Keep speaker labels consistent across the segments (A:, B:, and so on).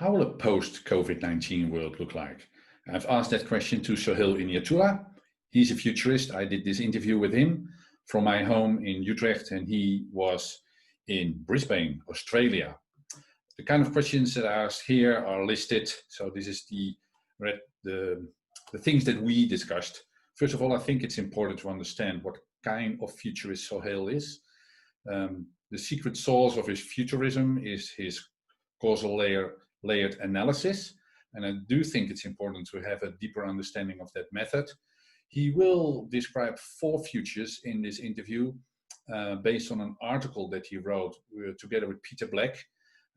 A: how will a post-COVID-19 world look like? I've asked that question to Sohail Inayatullah. He's a futurist. I did this interview with him from my home in Utrecht, and he was in Brisbane, Australia. The kind of questions that I asked here are listed. So this is the things that we discussed. First of all, I think it's important to understand what kind of futurist Sohail is. The secret sauce of his futurism is his causal layered analysis. And I do think it's important to have a deeper understanding of that method. He will describe 4 futures in this interview based on an article that he wrote together with Peter Black.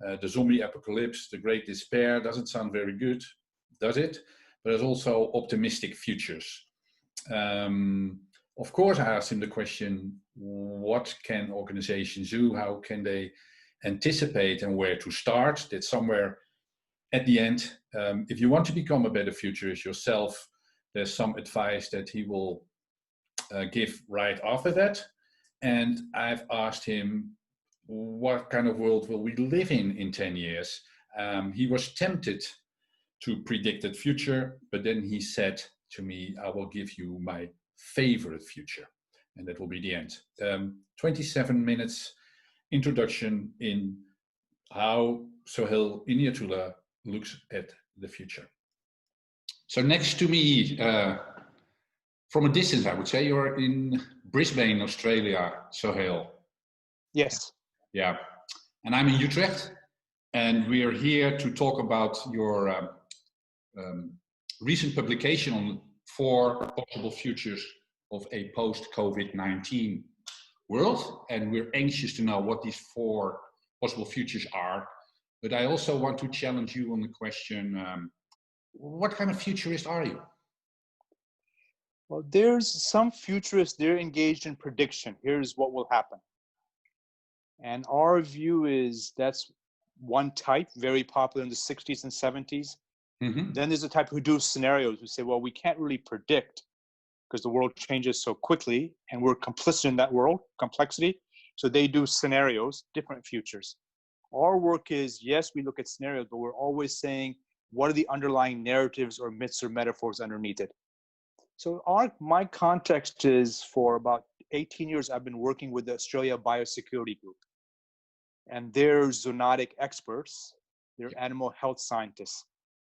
A: The zombie apocalypse, the great despair, doesn't sound very good, does it? But there's also optimistic futures. Of course, I asked him the question, what can organizations do? How can they anticipate and where to start? That somewhere at the end, if you want to become a better futurist yourself, there's some advice that he will give right after that. And I've asked him, what kind of world will we live in 10 years? He was tempted to predict the future, but then he said to me, I will give you my favorite future. And that will be the end. 27 minutes introduction in how Sohail Inayatullah looks at the future. So next to me, from a distance, I would say, you're in Brisbane, Australia, Sohail.
B: Yes.
A: Yeah. And I'm in Utrecht, and we are here to talk about your recent publication on 4 possible futures of a post-COVID-19 world. And we're anxious to know what these 4 possible futures are. But I also want to challenge you on the question, what kind of futurist are you?
B: Well, there's some futurists, they're engaged in prediction. Here's what will happen. And our view is that's one type, very popular in the 60s and 70s. Mm-hmm. Then there's a type who do scenarios who say, well, we can't really predict because the world changes so quickly and we're complicit in that world, complexity. So they do scenarios, different futures. Our work is, yes, we look at scenarios, but we're always saying, what are the underlying narratives or myths or metaphors underneath it? So my context is, for about 18 years, I've been working with the Australia Biosecurity Group. And they're zoonotic experts. They're animal health scientists.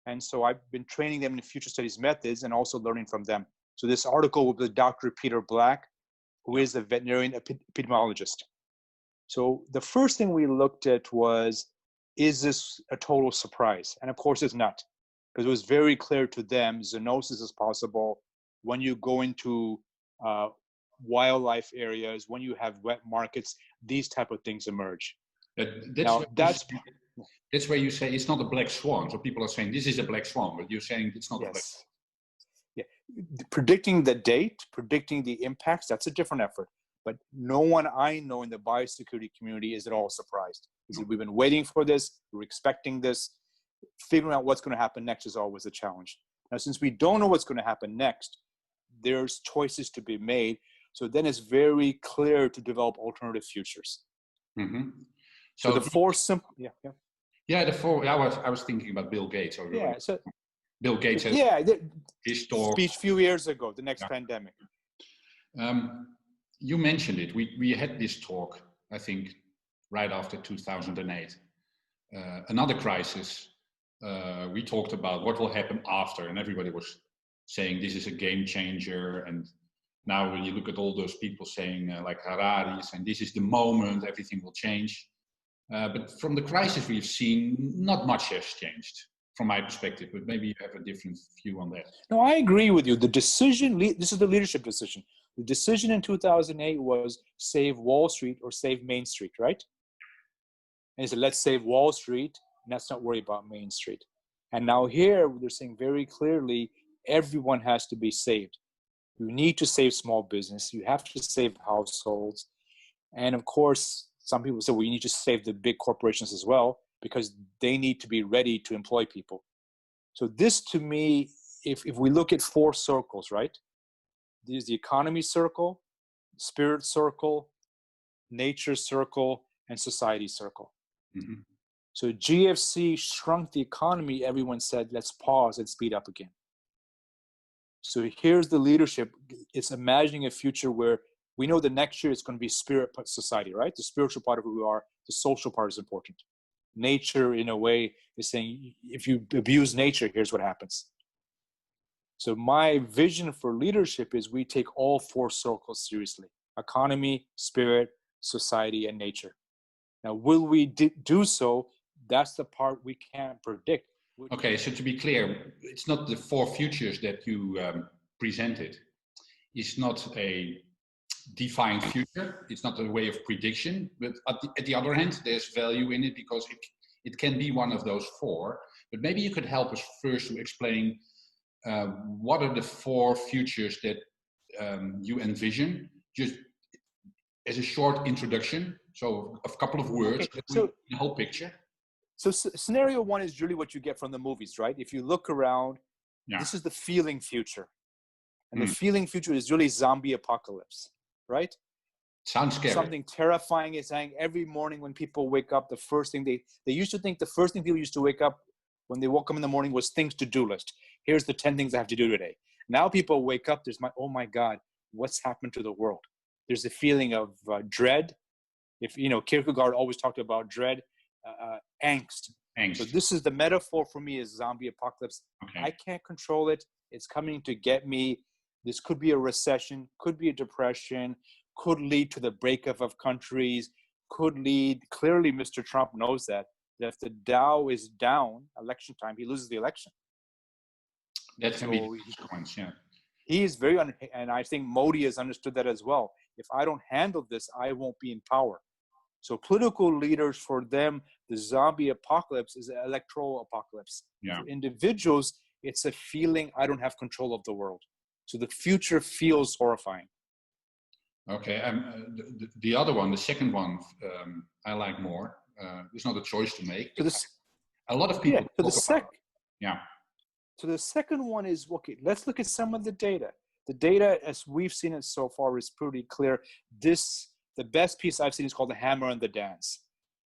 B: And so I've been training them in future studies methods and also learning from them. So this article with Dr. Peter Black, who is a veterinarian epidemiologist. So the first thing we looked at was, is this a total surprise? And of course it's not, because it was very clear to them zoonosis is possible when you go into wildlife areas, when you have wet markets, these type of things emerge.
A: That's where you say it's not a black swan. So people are saying this is a black swan, but you're saying it's not a black swan.
B: Yeah, predicting the date, predicting the impacts, that's a different effort. But no one I know in the biosecurity community is at all surprised. We've been waiting for this, we're expecting this. Figuring out what's going to happen next is always a challenge. Now, since we don't know what's going to happen next, there's choices to be made. So then it's very clear to develop alternative futures.
A: Mm-hmm.
B: So the 4 simple,
A: the 4. I was thinking about Bill Gates.
B: So
A: Bill Gates has his talk.
B: Speech a few years ago, the next pandemic.
A: You mentioned it. We had this talk, I think, right after 2008. Another crisis. We talked about what will happen after, and everybody was saying this is a game changer. And now when you look at all those people saying like Harari, saying this is the moment, everything will change. But from the crisis we've seen, not much has changed from my perspective, but maybe you have a different view on that.
B: No, I agree with you. The decision, this is the leadership decision. The decision in 2008 was save Wall Street or save Main Street, right? And he said, let's save Wall Street, and let's not worry about Main Street. And now here, they're saying very clearly, everyone has to be saved. You need to save small business. You have to save households. And of course, some people say, well, you need to save the big corporations as well, because they need to be ready to employ people. So this, to me, if we look at 4 circles, right? There's the economy circle, spirit circle, nature circle, and society circle.
A: Mm-hmm.
B: So GFC shrunk the economy. Everyone said, let's pause and speed up again. So here's the leadership. It's imagining a future where we know the next year it's going to be spirit society, right? The spiritual part of who we are, the social part is important. Nature, in a way, is saying, if you abuse nature, here's what happens. So my vision for leadership is we take all four circles seriously: economy, spirit, society, and nature. Now, will we do so? That's the part we can't predict.
A: Okay, so to be clear, it's not the four futures that you presented. It's not a defined future. It's not a way of prediction. But at the other hand, there's value in it because it can be one of those four. But maybe you could help us first to explain what are the four futures that you envision, just as a short introduction. So a couple of words,
B: okay, so
A: the whole picture.
B: So scenario one is really what you get from the movies, right? If you look around, this is the feeling future. And the feeling future is really zombie apocalypse, right?
A: Sounds scary.
B: Something terrifying is saying every morning when people wake up, the first thing they used to think the first thing people used to wake up when they woke up in the morning was things to do list. Here's the 10 things I have to do today. Now people wake up, there's oh my God, what's happened to the world? There's a feeling of dread. If, Kierkegaard always talked about dread. Angst. So this is the metaphor for me is zombie apocalypse. Okay. I can't control it. It's coming to get me. This could be a recession, could be a depression, could lead to the breakup of countries, could lead, clearly Mr. Trump knows that if the Dow is down, election time, he loses the election.
A: That can be the consequence, yeah.
B: He is and I think Modi has understood that as well. If I don't handle this, I won't be in power. So political leaders, for them, the zombie apocalypse is an electoral apocalypse.
A: Yeah.
B: For individuals, it's a feeling I don't have control of the world. So the future feels horrifying.
A: Okay, the other one, the second one, I like more. It's not a choice to make.
B: So
A: a lot of people.
B: Yeah. So the second one is, okay, let's look at some of the data. The data, as we've seen it so far, is pretty clear. The best piece I've seen is called the hammer and the dance.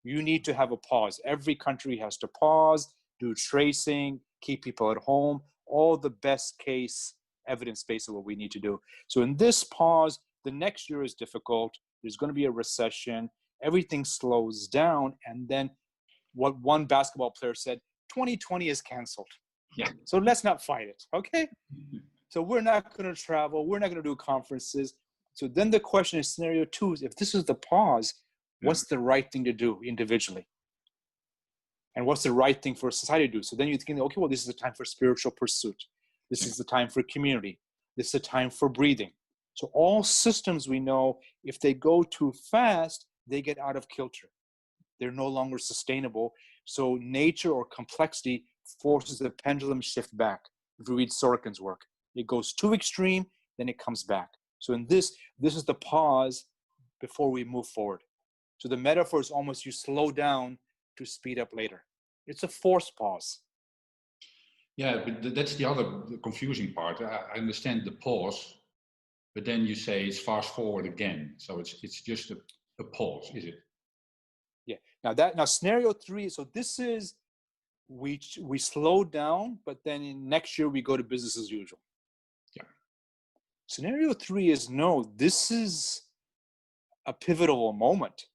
B: You need to have a pause. Every country has to pause, do tracing, keep people at home, all the best case evidence base of what we need to do. So in this pause, the next year is difficult. There's going to be a recession. Everything slows down. And then what one basketball player said, 2020 is canceled.
A: Yeah.
B: So let's not fight it, okay? So we're not going to travel. We're not going to do conferences. So then the question is, scenario two is, if this is the pause, what's the right thing to do individually? And what's the right thing for society to do? So then you think, okay, well, this is a time for spiritual pursuit. This is the time for community. This is a time for breathing. So all systems we know, if they go too fast, they get out of kilter. They're no longer sustainable. So nature or complexity forces the pendulum shift back. If you read Sorokin's work, it goes too extreme, then it comes back. So in this is the pause before we move forward. So the metaphor is almost you slow down to speed up later. It's a forced pause.
A: Yeah, but that's the other confusing part. I understand the pause, but then you say it's fast forward again. So it's just a pause, is it?
B: Yeah. Now scenario three. So this is we slow down, but then in next year we go to business as usual.
A: Yeah.
B: Scenario three is no. This is a pivotal moment.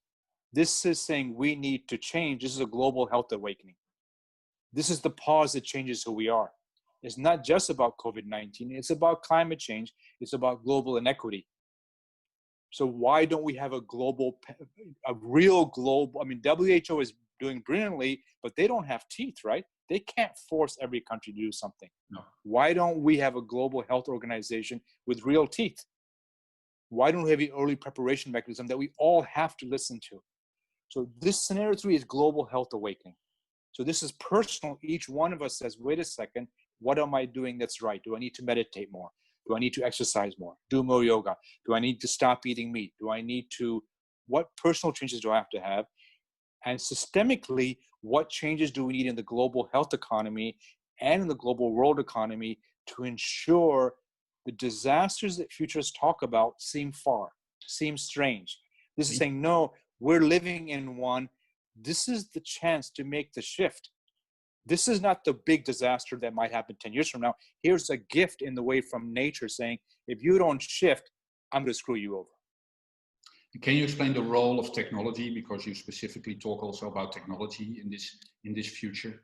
B: This is saying we need to change. This is a global health awakening. This is the pause that changes who we are. It's not just about COVID-19. It's about climate change. It's about global inequity. So why don't we have a real global, WHO is doing brilliantly, but they don't have teeth, right? They can't force every country to do something.
A: No.
B: Why don't we have a global health organization with real teeth? Why don't we have an early preparation mechanism that we all have to listen to? So this scenario three is global health awakening. So this is personal. Each one of us says, wait a second, what am I doing that's right? Do I need to meditate more? Do I need to exercise more? Do more yoga? Do I need to stop eating meat? What personal changes do I have to have? And systemically, what changes do we need in the global health economy and in the global world economy to ensure the disasters that futurists talk about seem far, seem strange? This is saying, no, we're living in one. this is the chance to make the shift. This is not the big disaster that might happen 10 years from now. Here's a gift in the way from nature saying, if you don't shift, I'm going to screw you over.
A: Can you explain the role of technology? Because you specifically talk also about technology in this future.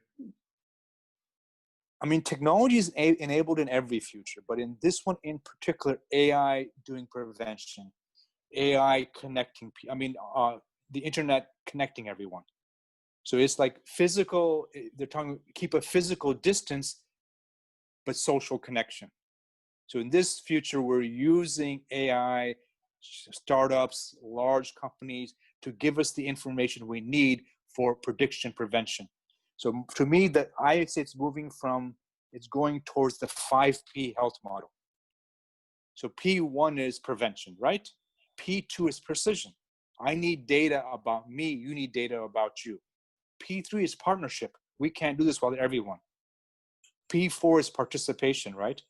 B: I mean, technology is enabled in every future, but in this one in particular, AI doing prevention, AI connecting, the internet connecting everyone. So it's like physical, they're talking, keep a physical distance, but social connection. So in this future, we're using AI, startups, large companies to give us the information we need for prediction prevention. So to me, that I say it's going towards the 5P health model. So P1 is prevention, right? P2 is precision. I need data about me, you need data about you. P3 is partnership. We can't do this without everyone. P4 is participation, right?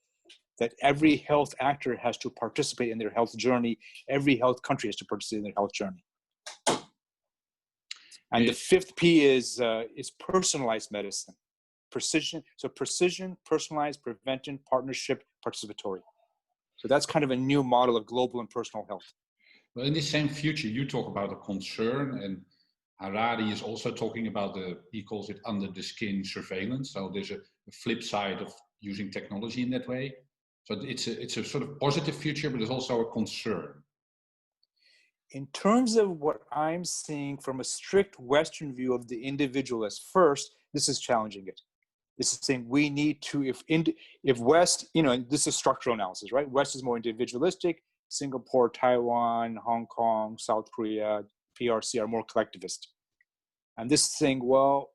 B: That every health actor has to participate in their health journey. Every health country has to participate in their health journey. And the fifth P is personalized medicine. Precision, personalized, prevention, partnership, participatory. So that's kind of a new model of global and personal health.
A: Well, in the same future, you talk about a concern, and Harari is also talking about he calls it under the skin surveillance. So there's a flip side of using technology in that way. So it's a sort of positive future, but there's also a concern.
B: In terms of what I'm seeing from a strict Western view of the individual as first, this is challenging it. This is saying we need to, if West, this is structural analysis, right? West is more individualistic. Singapore, Taiwan, Hong Kong, South Korea, PRC are more collectivist. And this saying, well,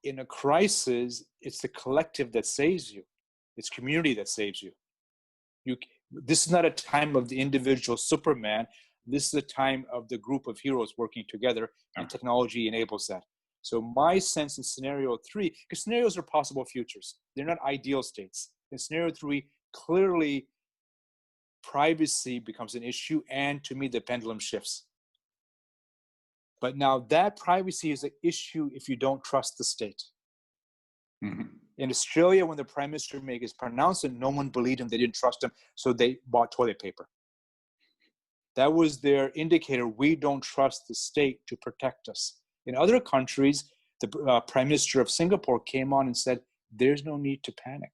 B: in a crisis, it's the collective that saves you. It's community that saves you. This is not a time of the individual Superman. This is a time of the group of heroes working together, and technology enables that. So my sense in scenario 3, because scenarios are possible futures. They're not ideal states. In scenario 3, clearly privacy becomes an issue, and to me, the pendulum shifts. But now that privacy is an issue if you don't trust the state. Mm-hmm. In Australia, when the Prime Minister made his pronouncement, no one believed him, they didn't trust him, so they bought toilet paper. That was their indicator, we don't trust the state to protect us. In other countries, the Prime Minister of Singapore came on and said, there's no need to panic.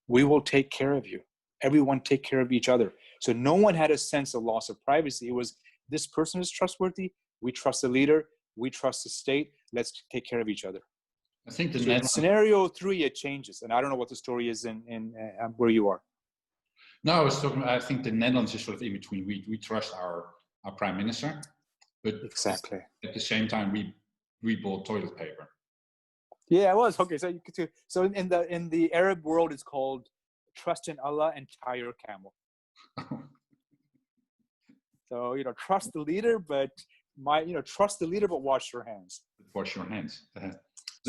B: We will take care of you. Everyone take care of each other. So no one had a sense of loss of privacy. It was, this person is trustworthy. We trust the leader. We trust the state. Let's take care of each other.
A: I think the
B: in scenario 3, it changes. And I don't know what the story is in where you are.
A: No, I think the Netherlands is sort of in between. We trust our Prime Minister, but
B: exactly
A: at the same time, we bought toilet paper.
B: Yeah, it was. Okay, so in the Arab world, it's called trust in Allah and tie your camel. So, trust the leader, but trust the leader, but wash your hands.
A: Wash your hands.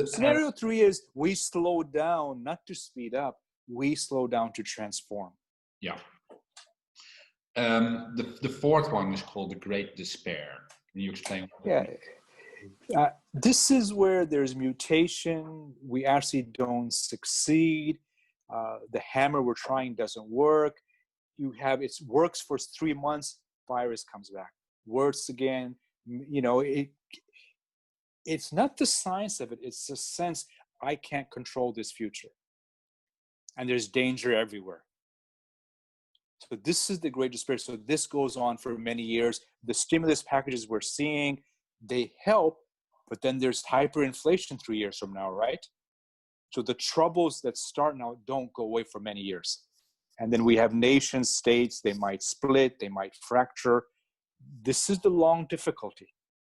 B: Scenario 3 is we slow down, not to speed up. We slow down to transform.
A: Yeah. The fourth one is called the Great Despair. Can you explain?
B: This is where there's mutation. We actually don't succeed. The hammer we're trying doesn't work. It works for 3 months, virus comes back. Works again. It's not the science of it. It's the sense I can't control this future. And there's danger everywhere. So this is the Great Despair. So this goes on for many years. The stimulus packages we're seeing, they help, but then there's hyperinflation 3 years from now, right? So the troubles that start now don't go away for many years. And then we have nation states, they might split, they might fracture. This is the long difficulty.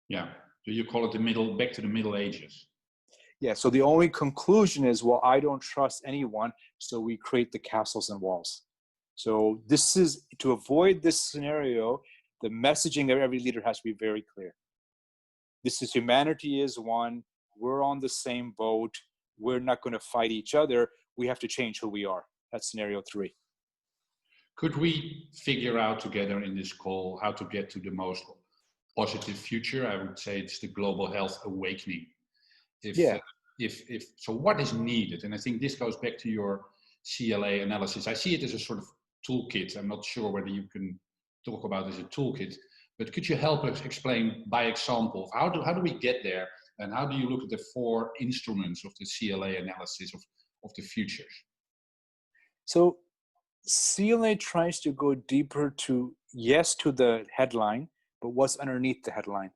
A: Yeah, so you call it back to the Middle Ages.
B: Yeah, so the only conclusion is, well, I don't trust anyone, so we create the castles and walls. So this is, to avoid this scenario, the messaging of every leader has to be very clear. This is humanity is one, we're on the same boat, we're not going to fight each other, we have to change who we are. That's scenario 3.
A: Could we figure out together in this call how to get to the most positive future. I would say it's the global health awakening. If,
B: Yeah.
A: if so, what is needed? And I think this goes back to your CLA analysis. I see it as a sort of toolkit. I'm not sure whether you can talk about it as a toolkit, but could you help us explain by example how do we get there, and how do you look at the 4 instruments of the CLA analysis of the futures?
B: So CLA tries to go deeper to the headline, but what's underneath the headline.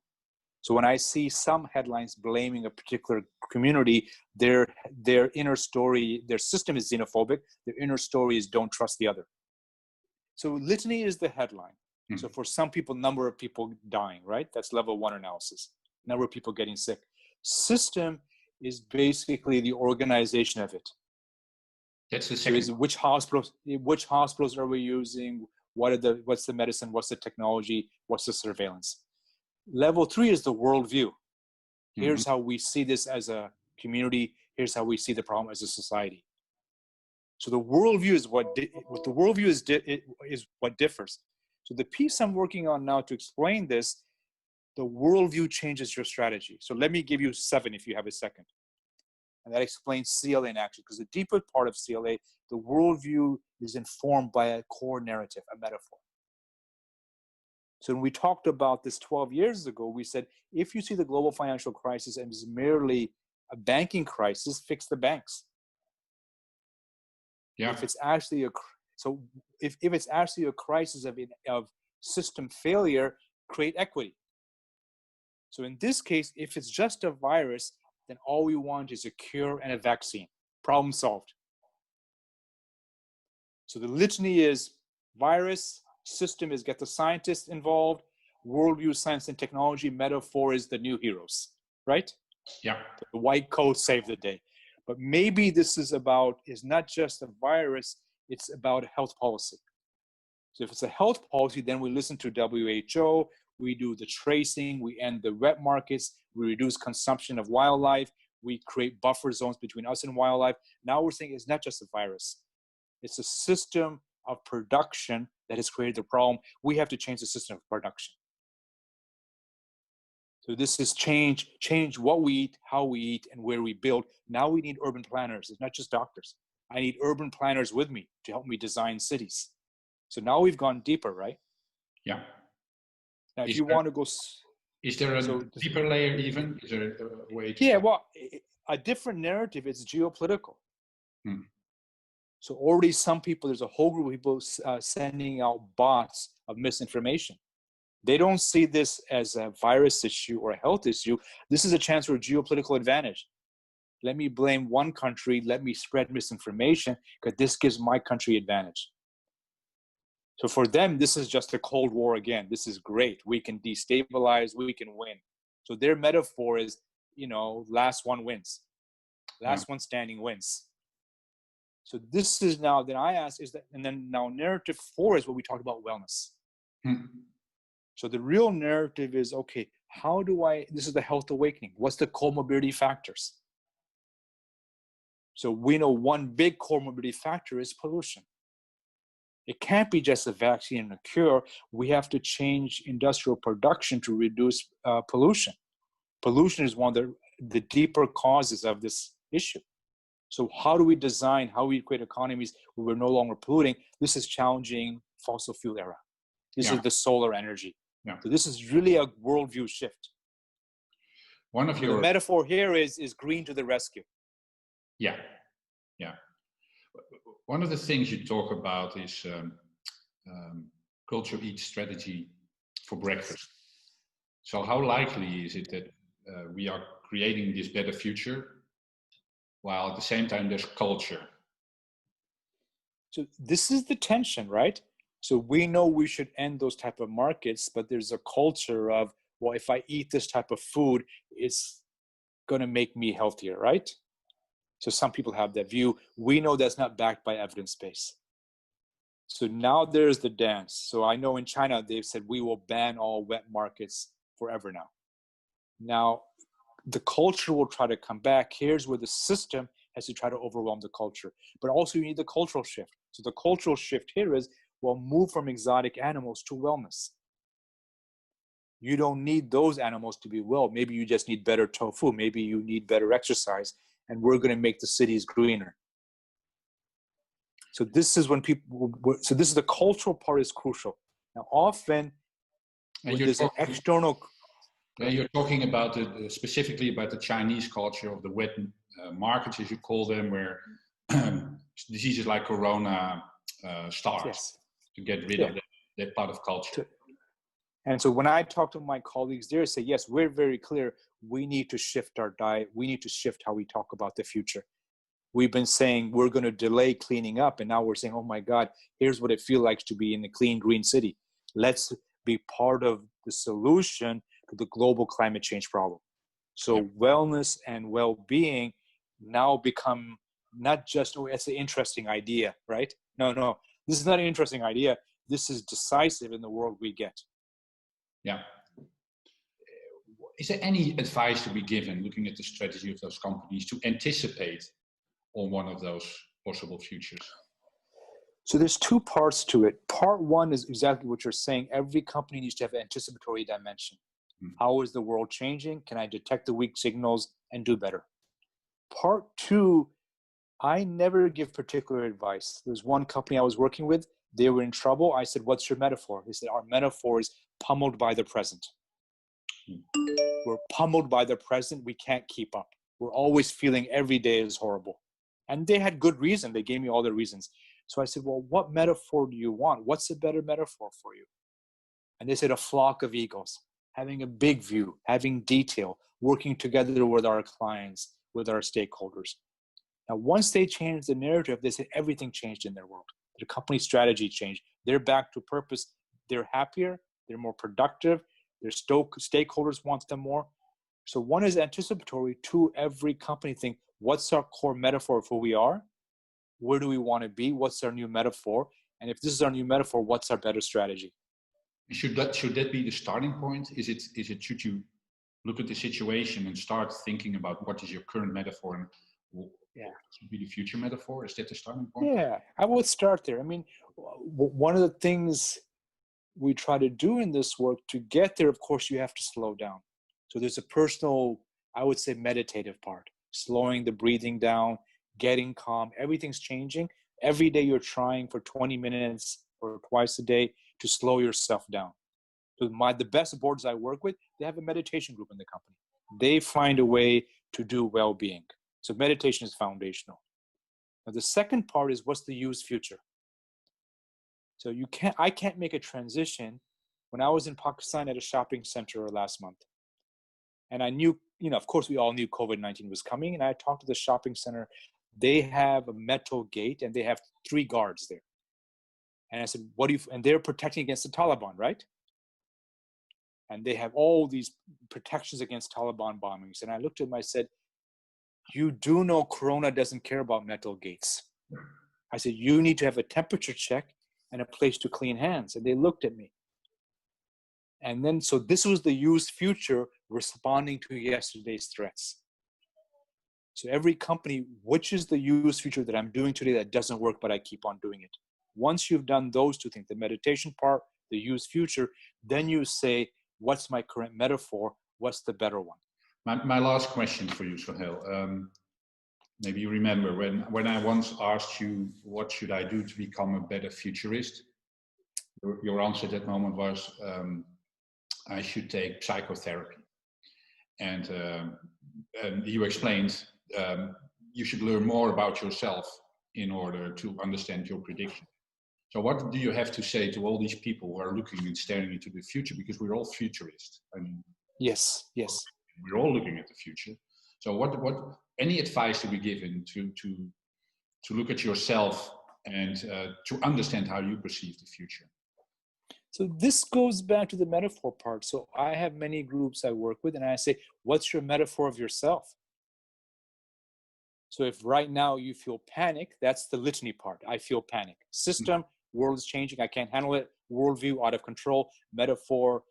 B: So when I see some headlines blaming a particular community, their inner story, their system is xenophobic, their inner story is don't trust the other. So litany is the headline. Mm-hmm. So for some people, number of people dying, right? That's level 1 analysis. Number of people getting sick. System is basically the organization of it.
A: That's the second.
B: So which hospitals are we using? What's the medicine? What's the technology? What's the surveillance? Level 3 is the worldview. Here's mm-hmm. how we see this as a community. Here's how we see the problem as a society. So the worldview is what the worldview is what differs. So the piece I'm working on now to explain this, the worldview changes your strategy. So let me give you 7 if you have a second. And that explains CLA in action, because the deeper part of CLA, the worldview is informed by a core narrative, a metaphor. So when we talked about this 12 years ago, we said, if you see the global financial crisis as merely a banking crisis, fix the banks.
A: Yeah.
B: If it's actually if it's actually a crisis of system failure, create equity. So in this case, if it's just a virus, then all we want is a cure and a vaccine. Problem solved. So the litany is virus, system is get the scientists involved, worldview, science and technology, metaphor is the new heroes, right?
A: Yeah.
B: The white coat saved the day. But maybe this is not just a virus, it's about health policy. So if it's a health policy, then we listen to WHO, we do the tracing, we end the wet markets, we reduce consumption of wildlife, we create buffer zones between us and wildlife. Now we're saying it's not just a virus. It's a system of production that has created the problem. We have to change the system of production. So this is change what we eat, how we eat, and where we build. Now we need urban planners. It's not just doctors. I need urban planners with me to help me design cities. So now we've gone deeper, right?
A: Yeah.
B: Now, if you want to go...
A: Is there a deeper layer even? Is there a way to...
B: Yeah, well, a different narrative is geopolitical. So already some people, there's a whole group of people sending out bots of misinformation. They don't see this as a virus issue or a health issue. This is a chance for a geopolitical advantage. Let me blame one country, let me spread misinformation, because this gives my country advantage. So for them, this is just a Cold War again. This is great. We can destabilize, we can win. So their metaphor is, last one wins. Last one standing wins. So this is now, then I ask, and then now narrative 4 is what we talked about, wellness. So the real narrative is, okay, this is the health awakening. What's the comorbidity factors? So we know one big comorbidity factor is pollution. It can't be just a vaccine and a cure. We have to change industrial production to reduce pollution. Pollution is one of the deeper causes of this issue. So how do we design, how we create economies where we're no longer polluting? This is challenging fossil fuel era. This is the solar energy. Yeah. So this is really a worldview shift. The metaphor here is green to the rescue.
A: Yeah, yeah. One of the things you talk about is culture eats strategy for breakfast. So how likely is it that we are creating this better future while at the same time there's culture?
B: So this is the tension, right? So we know we should end those type of markets, but there's a culture of, well, if I eat this type of food, it's going to make me healthier, right? So some people have that view. We know that's not backed by evidence base. So now there's the dance. So I know in China, they've said we will ban all wet markets forever now. Now, the culture will try to come back. Here's where the system has to try to overwhelm the culture. But also you need the cultural shift. So the cultural shift here is, well, move from exotic animals to wellness. you don't need those animals to be well. Maybe you just need better tofu. Maybe you need better exercise, and we're going to make the cities greener. So this is when so this is the cultural part is crucial. Now, often when there's an external.
A: Yeah, you're talking about specifically about the Chinese culture of the wet markets, as you call them, where diseases like corona start,
B: Yes,
A: to get rid of that part of culture.
B: And so when I talk to my colleagues there, say, yes, we're very clear. We need to shift our diet. We need to shift how we talk about the future. We've been saying we're going to delay cleaning up, and now we're saying, oh my God, here's what it feels like to be in a clean, green city. Let's be part of the solution to the global climate change problem. So wellness and well-being now become not just, oh, it's an interesting idea, right? No, this is not an interesting idea. This is decisive in the world we get.
A: Yeah. Is there any advice to be given, looking at the strategy of those companies, to anticipate on one of those possible futures?
B: So there's two parts to it. Part one is exactly what you're saying. Every company needs to have an anticipatory dimension. How is the world changing? Can I detect the weak signals and do better? Part two, I never give particular advice. There's one company I was working with. They were in trouble. I said, what's your metaphor? They said, our metaphor is pummeled by the present. We're pummeled by the present. We can't keep up. We're always feeling every day is horrible. And they had good reason. They gave me all the reasons. So I said, well, what metaphor do you want? What's a better metaphor for you? And they said, a flock of eagles, having a big view, having detail, working together with our clients, with our stakeholders. Now, once they changed the narrative, they said everything changed in their world. Their company strategy changed. They're back to purpose. They're happier. They're more productive. Their stakeholders want them more. So one is anticipatory. Two, every company think, what's our core metaphor of who we are? Where do we want to be? What's our new metaphor? And if this is our new metaphor, what's our better strategy?
A: Should that be the starting point? Should you look at the situation and start thinking about what is your current metaphor and what should be the future metaphor? Is that the starting point?
B: Yeah, I would start there. I mean, one of the things we try to do in this work to get there, of course, you have to slow down. So there's a personal, I would say, meditative part, slowing the breathing down, getting calm. Everything's changing. Every day you're trying for 20 minutes or twice a day to slow yourself down. So the best boards I work with, they have a meditation group in the company. They find a way to do well-being. So meditation is foundational. Now the second part is, what's the use future? So I can't make a transition. When I was in Pakistan at a shopping center last month, and I knew, of course we all knew COVID-19 was coming, and I talked to the shopping center. They have a metal gate and they have 3 guards there. And I said, and they're protecting against the Taliban, right? And they have all these protections against Taliban bombings. And I looked at them, I said, you do know Corona doesn't care about metal gates. I said, you need to have a temperature check and a place to clean hands. And they looked at me. And then, so this was the used future responding to yesterday's threats. So every company, which is the used future that I'm doing today that doesn't work, but I keep on doing it. Once you've done those two things, the meditation part, the used future, then you say, what's my current metaphor? What's the better one?
A: My last question for you, Sohail. Maybe you remember when I once asked you, what should I do to become a better futurist? Your answer at that moment was, I should take psychotherapy. And you explained, you should learn more about yourself in order to understand your prediction. So what do you have to say to all these people who are looking and staring into the future? Because we're all futurists. I mean,
B: yes.
A: We're all looking at the future. So what any advice to be given to look at yourself and to understand how you perceive the future?
B: So this goes back to the metaphor part. So I have many groups I work with, and I say, what's your metaphor of yourself? So if right now you feel panic, that's the litany part. I feel panic. System, world is changing, I can't handle it. Worldview, out of control. Metaphor,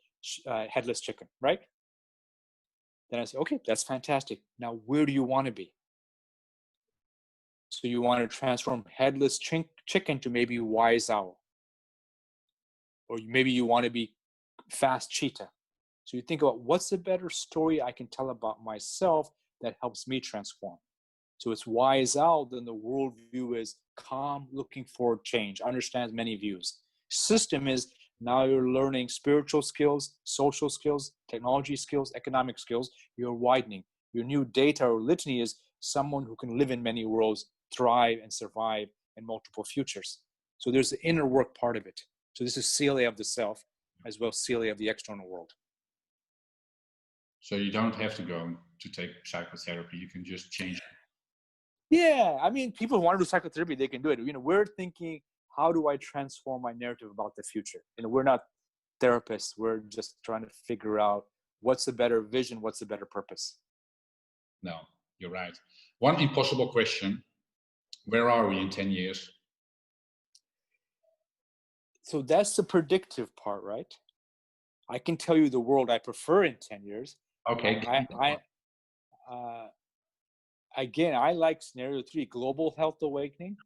B: headless chicken, right? Then I say, okay, that's fantastic. Now, where do you want to be? So you want to transform headless chicken to maybe wise owl. Or maybe you want to be fast cheetah. So you think about what's a better story I can tell about myself that helps me transform. So it's wise out, then the worldview is calm, looking for change, understands many views. System is now you're learning spiritual skills, social skills, technology skills, economic skills. You're widening. Your new data or litany is someone who can live in many worlds, thrive and survive in multiple futures. So there's the inner work part of it. So this is CLA of the self as well as CLA of the external world.
A: So you don't have to go to take psychotherapy. You can just change.
B: Yeah, I mean, people who want to do psychotherapy, they can do it. We're thinking, how do I transform my narrative about the future? We're not therapists. We're just trying to figure out what's a better vision, what's a better purpose.
A: No, you're right. One impossible question. Where are we in 10 years?
B: So that's the predictive part, right? I can tell you the world I prefer in 10 years.
A: Okay.
B: Again, I like scenario 3, global health awakening,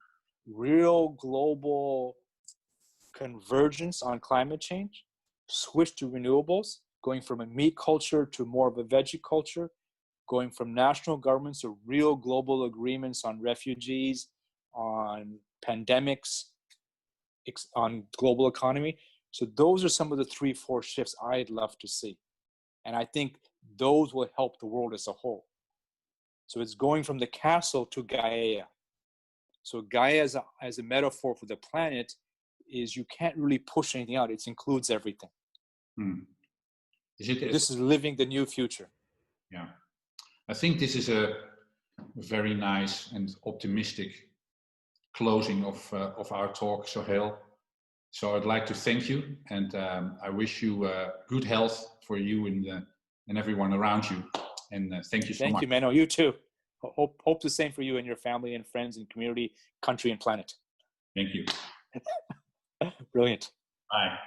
B: real global convergence on climate change, switch to renewables, going from a meat culture to more of a veggie culture, going from national governments to real global agreements on refugees, on pandemics, on global economy. So those are some of the 3-4 shifts I'd love to see. And I think those will help the world as a whole. So it's going from the castle to Gaia. So Gaia as a metaphor for the planet is you can't really push anything out. It includes everything. This is living the new future.
A: Yeah. I think this is a very nice and optimistic closing of our talk, Sohail. So I'd like to thank you, and I wish you good health for you and everyone around you. And thank you so much.
B: Thank you, Menno. You too. Hope the same for you and your family and friends and community, country and planet.
A: Thank you.
B: Brilliant.
A: Bye.